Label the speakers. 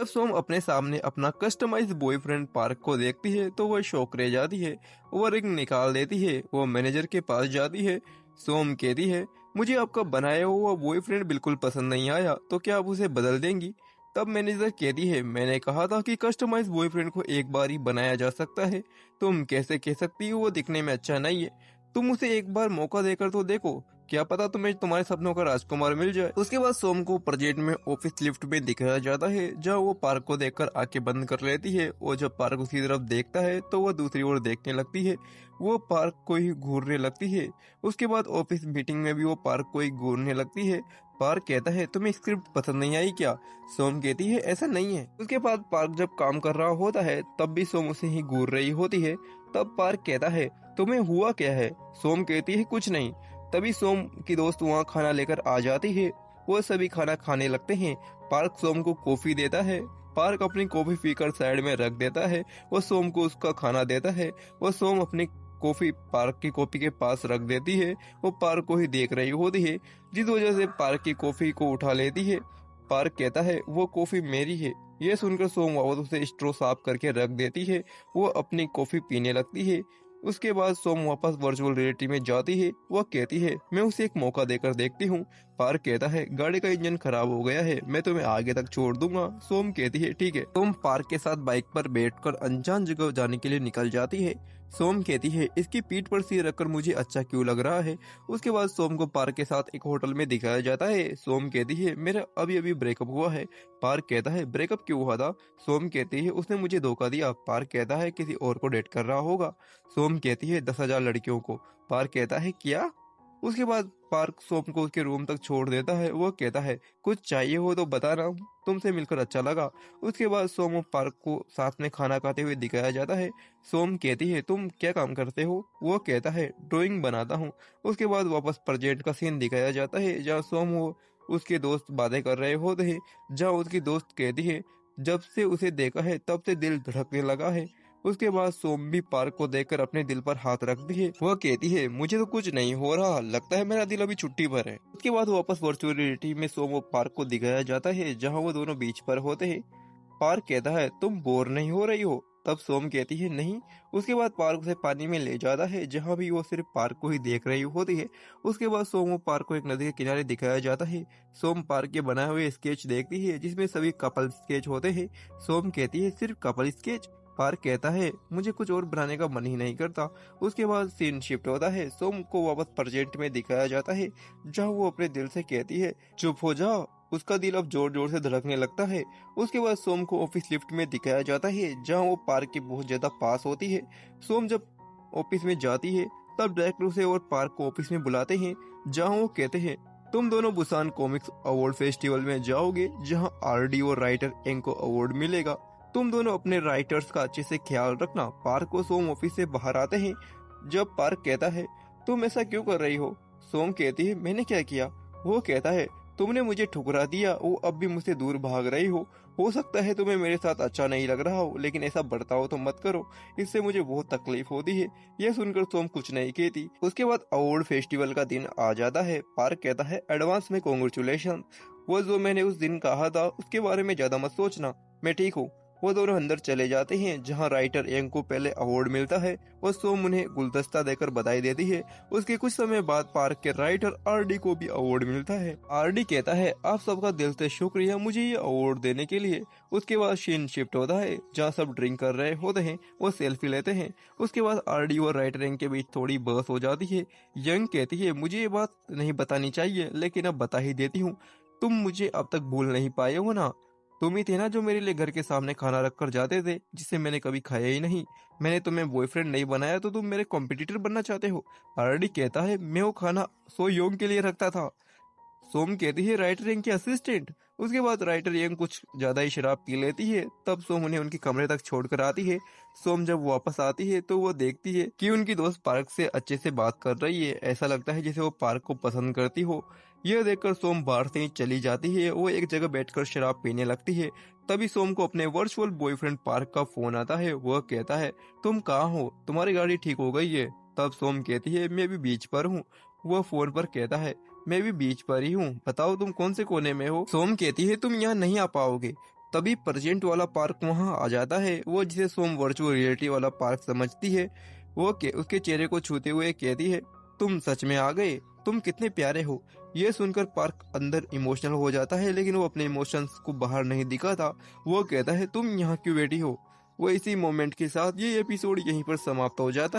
Speaker 1: जब सोम अपने सामने अपना कस्टमाइज बॉयफ्रेंड पार्क को देखती है तो वह शौक रह जाती है। वो रिंग निकाल देती है। वो मैनेजर के पास जाती है। सोम कहती है, मुझे आपका बनाया हुआ बॉयफ्रेंड बिल्कुल पसंद नहीं आया, तो क्या आप उसे बदल देंगी? तब मैनेजर कहती है, मैंने कहा था कि कस्टमाइज बॉयफ्रेंड को एक बार ही बनाया जा सकता है। तुम कैसे कह सकती हो वो दिखने में अच्छा नहीं है? तुम उसे एक बार मौका देकर तो देखो, क्या पता तुम्हें तुम्हारे सपनों का राजकुमार मिल जाए। उसके बाद सोम को प्रोजेक्ट में ऑफिस लिफ्ट में दिखाया जाता है, जहाँ वो पार्क को देखकर आंखें बंद कर लेती है। और जब पार्क उसकी तरफ देखता है तो वह दूसरी ओर देखने लगती है। वो पार्क को ही घूरने लगती है। उसके बाद ऑफिस मीटिंग में भी वो पार्क को ही घूरने लगती है। पार्क कहता है, तुम्हें स्क्रिप्ट पसंद नहीं आई क्या? सोम कहती है, ऐसा नहीं है। उसके बाद पार्क जब काम कर रहा होता है तब भी सोम उसे ही घूर रही होती है। तब पार्क कहता है, तुम्हें हुआ क्या है? सोम कहती है, कुछ नहीं। तभी सोम की दोस्त वहाँ खाना लेकर आ जाती है। वो सभी खाना खाने लगते हैं। पार्क सोम को कॉफी देता है। पार्क अपनी कॉफी पीकर साइड में रख देता है। वो सोम को उसका खाना देता है। वो सोम अपनी कॉफी पार्क की कॉफी के पास रख देती है। वो पार्क को ही देख रही होती है, जिस वजह से पार्क की कॉफी को उठा लेती है। पार्क कहता है, वो कॉफी मेरी है। यह सुनकर सोम वापस उसे स्ट्रो साफ करके रख देती है। वो अपनी कॉफी पीने लगती है। उसके बाद सोम वापस वर्चुअल रियलिटी में जाती है। वह कहती है, मैं उसे एक मौका देकर देखती हूँ। पार्क कहता है, गाड़ी का इंजन खराब हो गया है, मैं तुम्हें आगे तक छोड़ दूंगा। सोम कहती है, ठीक है। तुम पार्क के साथ बाइक पर बैठकर अनजान जगह जाने के लिए निकल जाती है। सोम कहती है, इसकी पीठ पर सिर रखकर मुझे अच्छा क्यों लग रहा है। उसके बाद सोम को पार्क के साथ एक होटल में दिखाया जाता है। सोम कहती है, मेरा अभी अभी ब्रेकअप हुआ है। पार्क कहता है, ब्रेकअप क्यों हुआ था? सोम कहती है, उसने मुझे धोखा दिया। पार्क कहता है, किसी और को डेट कर रहा होगा। सोम कहती है, 10,000 लड़कियों को। पार्क कहता है, क्या? उसके बाद पार्क सोम को उसके रूम तक छोड़ देता है। वो कहता है, कुछ चाहिए हो तो बताना, तुमसे मिलकर अच्छा लगा। उसके बाद सोम और पार्क को साथ में खाना खाते हुए दिखाया जाता है। सोम कहती है, तुम क्या काम करते हो? वो कहता है, ड्राइंग बनाता हूँ। उसके बाद वापस प्रेजेंट का सीन दिखाया जाता है, जहाँ सोम वो उसके दोस्त बातें कर रहे होते हैं। जहाँ उसकी दोस्त कहती है, जब से उसे देखा है तब से दिल धड़कने लगा है। उसके बाद सोम भी पार्क को देखकर अपने दिल पर हाथ रखती है। वह कहती है, मुझे तो कुछ नहीं हो रहा, लगता है मेरा दिल अभी छुट्टी पर है। उसके बाद वापस वर्चुअल रियलिटी में सोम और पार्क को दिखाया जाता है, जहाँ वो दोनों बीच पर होते हैं। पार्क कहता है, तुम बोर नहीं हो रही हो? तब सोम कहती है, नहीं। उसके बाद पार्क उसे पानी में ले जाता है, जहाँ भी वो सिर्फ पार्क को ही देख रही होती है। उसके बाद सोम और पार्क को एक नदी के किनारे दिखाया जाता है। सोम पार्क के बनाए हुए स्केच देखती है, जिसमें सभी कपल स्केच होते हैं। सोम कहती है, सिर्फ कपल स्केच? पार्क कहता है, मुझे कुछ और बनाने का मन ही नहीं करता। उसके बाद सीन शिफ्ट होता है। सोम को वापस प्रेजेंट में दिखाया जाता है, जहाँ वो अपने दिल से कहती है, चुप हो जाओ। उसका दिल अब जोर जोर से धड़कने लगता है। उसके बाद सोम को ऑफिस लिफ्ट में दिखाया जाता है, जहाँ वो पार्क के बहुत ज्यादा पास होती है। सोम जब ऑफिस में जाती है तब डायरेक्टर उसे और पार्क को ऑफिस में बुलाते हैं, जहाँ वो कहते हैं, तुम दोनों बुसान कॉमिक्स अवार्ड फेस्टिवल में जाओगे, जहाँ आरडी और राइटर एंग को अवार्ड मिलेगा। तुम दोनों अपने राइटर्स का अच्छे से ख्याल रखना। पार्क और सोम ऑफिस से बाहर आते हैं। जब पार्क कहता है, तुम ऐसा क्यों कर रही हो? सोम कहती है, मैंने क्या किया? वो कहता है, तुमने मुझे ठुकरा दिया, वो अब भी मुझसे दूर भाग रही हो सकता है तुम्हें मेरे साथ अच्छा नहीं लग रहा हो, लेकिन ऐसा बर्ताव तो मत करो, इससे मुझे बहुत तकलीफ होती है। यह सुनकर सोम कुछ नहीं कहती। उसके बाद अवार्ड फेस्टिवल का दिन आ जाता है। पार्क कहता है, एडवांस में कॉन्ग्रेचुलेशन। वो जो मैंने उस दिन कहा था उसके बारे में ज्यादा मत सोचना, मैं ठीक हूँ। वो दोनों अंदर चले जाते हैं, जहाँ राइटर एंग को पहले अवार्ड मिलता है और सोम उन्हें गुलदस्ता देकर बधाई देती है। उसके कुछ समय बाद पार्क के राइटर आरडी को भी अवार्ड मिलता है। आरडी कहता है, आप सबका दिल से शुक्रिया मुझे ये अवार्ड देने के लिए। उसके बाद सीन शिफ्ट होता है, जहाँ सब ड्रिंक कर रहे होते हैं, वो सेल्फी लेते हैं। उसके बाद आरडी और राइटर एंग के बीच थोड़ी बहस हो जाती है। यंग कहती है, मुझे ये बात नहीं बतानी चाहिए, लेकिन अब बता ही देती हूँ, तुम मुझे अब तक भूल नहीं पाए हो ना? तुम ही थे ना जो मेरे लिए घर के सामने खाना रख कर जाते थे, जिसे मैंने कभी खाया ही नहीं। मैंने तुम्हें बॉयफ्रेंड नहीं बनाया तो तुम मेरे कॉम्पिटिटर बनना चाहते हो। आरडी कहता है, मैं वो खाना सो योंग के लिए रखता था। सोम कहती है, राइटर यंग की असिस्टेंट। उसके बाद राइटर यंग कुछ ज्यादा ही शराब पी लेती है। तब सोम उन्हें उनके कमरे तक छोड़कर आती है। सोम जब वापस आती है तो वो देखती है कि उनकी दोस्त पार्क से अच्छे से बात कर रही है। ऐसा लगता है जैसे वो पार्क को पसंद करती हो। यह देखकर सोम बाहर से ही चली जाती है। वो एक जगह बैठकर शराब पीने लगती है। तभी सोम को अपने वर्चुअल बॉयफ्रेंड पार्क का फोन आता है। वह कहता है, तुम कहाँ हो? तुम्हारी गाड़ी ठीक हो गई है? तब सोम कहती है, मैं भी बीच पर हूँ। वह फोन पर कहता है, मैं भी बीच पर ही हूँ, बताओ तुम कौन से कोने में हो? सोम कहती है, तुम यहाँ नहीं आ पाओगे। तभी प्रेजेंट वाला पार्क वहाँ आ जाता है, वो जिसे सोम वर्चुअल रियलिटी वाला पार्क समझती है। वो उसके चेहरे को छूते हुए कहती है, तुम सच में आ गए, तुम कितने प्यारे हो। ये सुनकर पार्क अंदर इमोशनल हो जाता है, लेकिन वो अपने इमोशंस को बाहर नहीं दिखाता। वो कहता है, तुम यहाँ क्यों बैठी हो। वो इसी मोमेंट के साथ ये एपिसोड यहीं पर समाप्त हो जाता है।